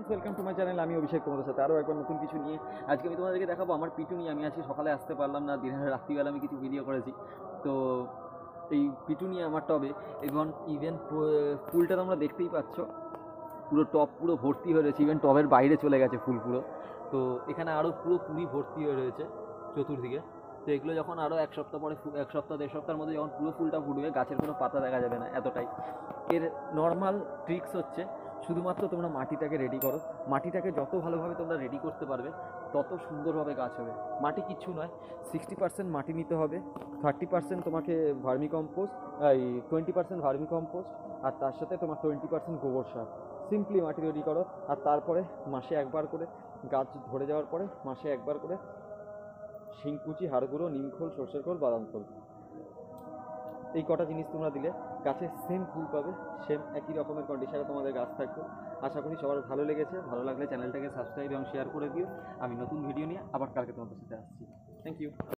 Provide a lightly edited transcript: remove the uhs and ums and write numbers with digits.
Friends, welcome to my channel. আমি অভিষেক, তোমাদের সাথে আরও একবার নতুন কিছু নিয়ে আজকে আমি তোমাদেরকে দেখাবো আমার পিটু নিয়ে। আমি আজকে সকালে আসতে পারলাম না, দিনের রাত্রিবেলা আমি কিছু ভিডিও করেছি। তো এই পিটু নিয়ে আমার টবে এবং ইভেন ফুলটা তোমরা দেখতেই পাচ্ছ, পুরো টব পুরো ভর্তি হয়ে রয়েছে, ইভেন টবের বাইরে চলে গেছে ফুল পুরো। তো এখানে আরও পুরো কুড়ি ভর্তি হয়ে রয়েছে চতুর্দিকে। তো এগুলো যখন আরও এক সপ্তাহ পরে, এক সপ্তাহ দেড় সপ্তাহের মধ্যে যখন পুরো ফুলটা ফুটবে, গাছের কোনো পাতা দেখা যাবে না এতটাই। এর নর্মাল ট্রিক্স হচ্ছে শুধুমাত্র তোমরা মাটিটাকে রেডি করো। মাটিটাকে যত ভালোভাবে তোমরা রেডি করতে পারবে তত সুন্দরভাবে গাছ হবে। মাটি কিচ্ছু নয়, 60% মাটি নিতে হবে, 30% তোমাকে ভার্মি কম্পোস্ট, এই 20% ভার্মি কম্পোস্ট, আর তার সাথে তোমার 20% গোবর সার। সিম্পলি মাটি রেডি করো, আর তারপরে মাসে একবার করে, গাছ ধরে যাওয়ার পরে মাসে একবার করে শিংকুচি, হাড় গুঁড়ো, নিমখোল, সর্ষের খোল, বাদাম খোল, এই কটা জিনিস তোমরা দিলে গাছে সেম ফুল পাবে, সেম একই রকমের কন্ডিশনে তোমাদের গাছ থাকবে। আশা করি সবার ভালো লেগেছে। ভালো লাগলে চ্যানেলটাকে সাবস্ক্রাইব এবং শেয়ার করে দিও। আমি নতুন ভিডিও নিয়ে আবার কালকে তোমাদের সাথে আসছি। Thank you.